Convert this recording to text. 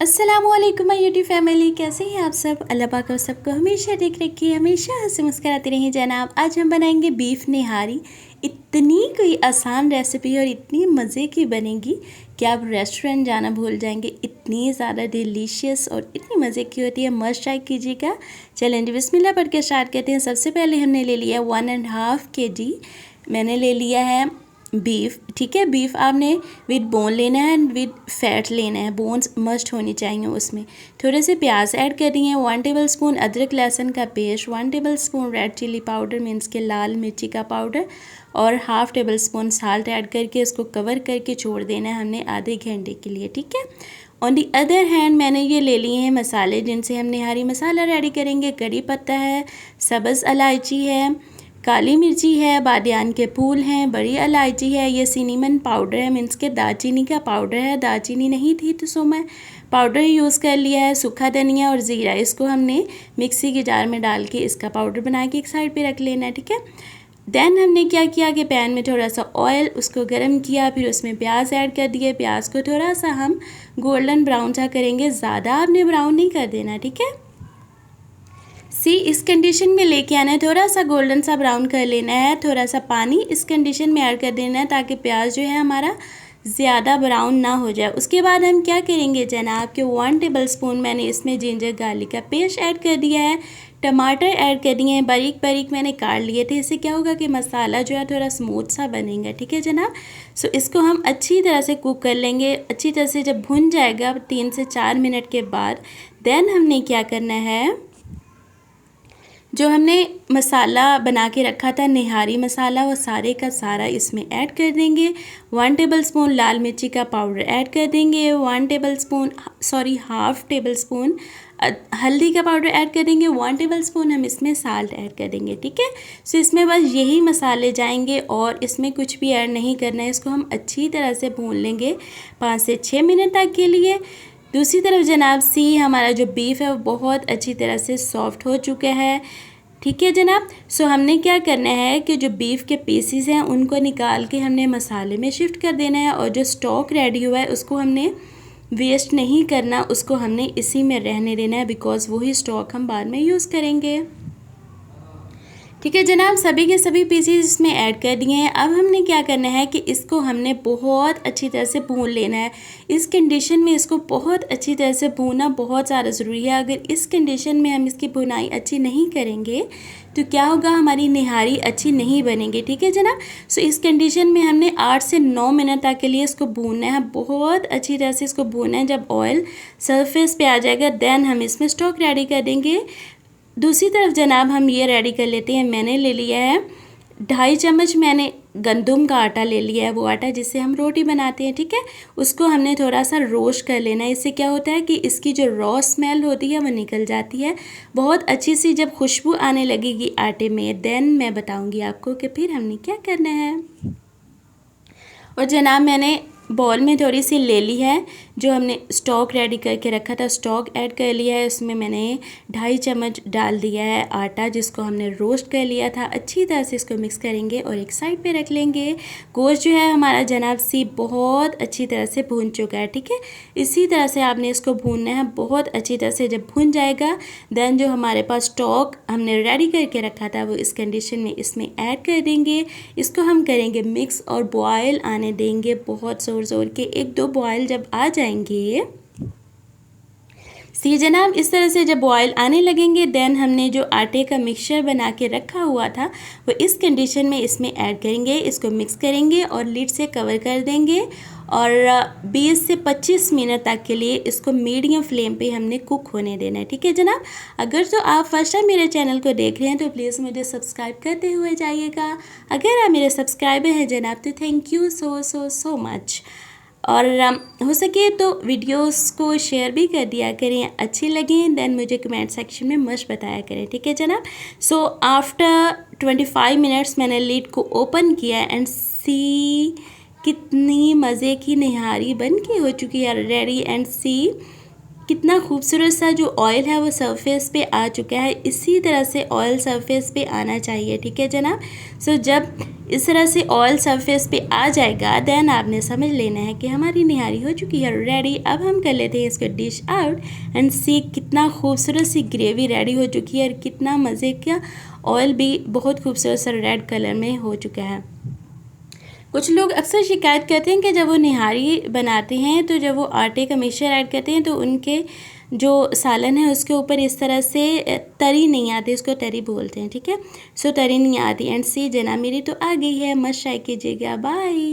अस्सलामुअलैकुम my YouTube family, कैसे हैं आप सब। अल्लाह पाक आप सबको हमेशा ठीक रखिए, हमेशा हंसी मुस्कुराते रहिए जनाब। आज हम बनाएंगे बीफ निहारी। इतनी कोई आसान रेसिपी और इतनी मज़े की बनेगी कि आप रेस्टोरेंट जाना भूल जाएंगे। इतनी ज़्यादा डिलीशियस और इतनी मज़े की होती है, मस्ट ट्राई कीजिएगा। चलें जी बिस्मिल्लाह पढ़ के स्टार्ट करते हैं। सबसे पहले हमने ले लिया 1.5 kg मैंने ले लिया है बीफ। ठीक है, बीफ आपने विद बोन लेना है एंड विद फैट लेना है, बोन्स मस्ट होनी चाहिए उसमें। थोड़े से प्याज ऐड कर दिए हैं, 1 टेबलस्पून अदरक लहसुन का पेस्ट, 1 tablespoon red chilli powder means के लाल मिर्ची का पाउडर और हाफ़ टेबलस्पून साल्ट ऐड करके इसको कवर करके छोड़ देना है हमने आधे घंटे के लिए। ठीक है, ऑन दी अदर हैंड मैंने ये ले लिए हैं मसाले जिनसे हम निहारी मसाला रेडी करेंगे। करी पत्ता है, सब्ज़ इलायची है, काली मिर्ची है, बादियान के फूल हैं, बड़ी इलायची है, ये सिनेमन पाउडर है मीन्स के दालचीनी का पाउडर है। दालचीनी नहीं थी तो सो मैं पाउडर यूज़ कर लिया है। सूखा धनिया और ज़ीरा, इसको हमने मिक्सी के जार में डाल के इसका पाउडर बना के एक साइड पे रख लेना है। ठीक है, देन हमने क्या किया कि पैन में थोड़ा सा ऑयल उसको गर्म किया, फिर उसमें प्याज ऐड कर दिए। प्याज को थोड़ा सा हम गोल्डन ब्राउन सा करेंगे, ज़्यादा आपने ब्राउन नहीं कर देना। ठीक है, इस कंडीशन में लेके आना है, थोड़ा सा गोल्डन सा ब्राउन कर लेना है। थोड़ा सा पानी इस कंडीशन में ऐड कर देना है ताकि प्याज जो है हमारा ज़्यादा ब्राउन ना हो जाए। उसके बाद हम क्या करेंगे जनाब कि 1 टेबलस्पून मैंने इसमें जिंजर गार्लिक का पेस्ट ऐड कर दिया है। टमाटर ऐड कर दिए हैं, बारीक बारीक मैंने काट लिए थे। इससे क्या होगा कि मसाला जो है थोड़ा स्मूथ सा बनेगा। ठीक है जनाब, इसको हम अच्छी तरह से कुक कर लेंगे। अच्छी तरह से जब भुन जाएगा 3 से 4 मिनट के बाद, देन हमने क्या करना है, जो हमने मसाला बना के रखा था निहारी मसाला, वो सारे का सारा इसमें ऐड कर देंगे। 1 टेबलस्पून लाल मिर्ची का पाउडर ऐड कर देंगे, हाफ़ टेबल स्पून हल्दी का पाउडर ऐड कर देंगे, 1 टेबलस्पून हम इसमें साल्ट ऐड कर देंगे। ठीक है, इसमें बस यही मसाले जाएंगे और इसमें कुछ भी ऐड नहीं करना है। इसको हम अच्छी तरह से भून लेंगे 5 से 6 मिनट तक के लिए। दूसरी तरफ जनाब हमारा जो बीफ है वो बहुत अच्छी तरह से सॉफ्ट हो चुका है। ठीक है जनाब, हमने क्या करना है कि जो बीफ के पीसीस हैं उनको निकाल के हमने मसाले में शिफ्ट कर देना है और जो स्टॉक रेडी हुआ है उसको हमने वेस्ट नहीं करना, उसको हमने इसी में रहने देना है बिकॉज़ वही स्टॉक हम बाद में यूज़ करेंगे। ठीक है जनाब, सभी के सभी पीसीस इसमें ऐड कर दिए हैं। अब हमने क्या करना है कि इसको हमने बहुत अच्छी तरह से भून लेना है। इस कंडीशन में इसको बहुत अच्छी तरह से भूनना बहुत ज़्यादा ज़रूरी है। अगर इस कंडीशन में हम इसकी भुनाई अच्छी नहीं करेंगे तो क्या होगा, हमारी निहारी अच्छी नहीं बनेगी। ठीक है जनाब, इस कंडीशन में हमने 8 से 9 मिनट तक के लिए इसको भूनना है। बहुत अच्छी तरह से इसको भूनना है। जब ऑयल सरफेस पे आ जाएगा देन हम इसमें स्टॉक रेडी कर देंगे। दूसरी तरफ जनाब हम ये रेडी कर लेते हैं। मैंने ले लिया है 2.5 चम्मच मैंने गंदम का आटा ले लिया है, वो आटा जिससे हम रोटी बनाते हैं। ठीक है, उसको हमने थोड़ा सा रोस्ट कर लेना है। इससे क्या होता है कि इसकी जो रॉ स्मेल होती है वो निकल जाती है। बहुत अच्छी सी जब खुशबू आने लगेगी आटे में देन मैं बताऊंगी आपको कि फिर हमने क्या करना है। और जनाब मैंने बॉल में थोड़ी सी ले ली है, जो हमने स्टॉक रेडी करके रखा था, स्टॉक ऐड कर लिया है। उसमें मैंने 2.5 चम्मच डाल दिया है आटा जिसको हमने रोस्ट कर लिया था। अच्छी तरह से इसको मिक्स करेंगे और एक साइड पे रख लेंगे। गोश्त जो है हमारा जनाब बहुत अच्छी तरह से भून चुका है। ठीक है, इसी तरह से आपने इसको भूनना है बहुत अच्छी तरह से। जब भून जाएगा देन जो हमारे पास स्टॉक हमने रेडी करके रखा था वो इस कंडीशन में इसमें ऐड कर देंगे। इसको हम करेंगे मिक्स और बॉयल आने देंगे बहुत ज़ोर के। 1-2 बॉयल जब आ जाएंगे जनाब, इस तरह से जब बॉयल आने लगेंगे देन हमने जो आटे का मिक्सचर बना के रखा हुआ था वो इस कंडीशन में इसमें ऐड करेंगे। इसको मिक्स करेंगे और लिड से कवर कर देंगे और 20 से 25 मिनट तक के लिए इसको मीडियम फ्लेम पे हमने कुक होने देना है। ठीक है जनाब, अगर तो आप फर्स्ट टाइम मेरे चैनल को देख रहे हैं तो प्लीज़ मुझे सब्सक्राइब करते हुए जाइएगा। अगर आप मेरे सब्सक्राइबर हैं जनाब तो थैंक यू सो मच। और हो सके तो वीडियोस को शेयर भी कर दिया करें, अच्छी लगें देन मुझे कमेंट सेक्शन में मस्त बताया करें। ठीक है जनाब, आफ्टर 25 मिनट्स मैंने लीड को ओपन किया एंड सी कितनी मज़े की निहारी बन के हो चुकी है रेडी। एंड सी कितना खूबसूरत सा जो ऑयल है वो सरफेस पे आ चुका है। इसी तरह से ऑयल सरफेस पे आना चाहिए। ठीक है जनाब, जब इस तरह से ऑयल सरफेस पे आ जाएगा, देन आपने समझ लेना है कि हमारी निहारी हो चुकी है रेडी। अब हम कर लेते हैं इसको डिश आउट एंड सी कितना खूबसूरत सी ग्रेवी रेडी हो चुकी है और कितना मज़े का ऑयल भी बहुत खूबसूरत सा रेड कलर में हो चुका है। कुछ लोग अक्सर शिकायत करते हैं कि जब वो निहारी बनाते हैं तो जब वो आटे का मिक्सचर ऐड करते हैं तो उनके जो सालन है उसके ऊपर इस तरह से तरी नहीं आती, इसको तरी बोलते हैं, ठीक है। सो तरी नहीं आती एंड सी जना मेरी तो आ गई है, मस्त ट्राई कीजिएगा। बाय।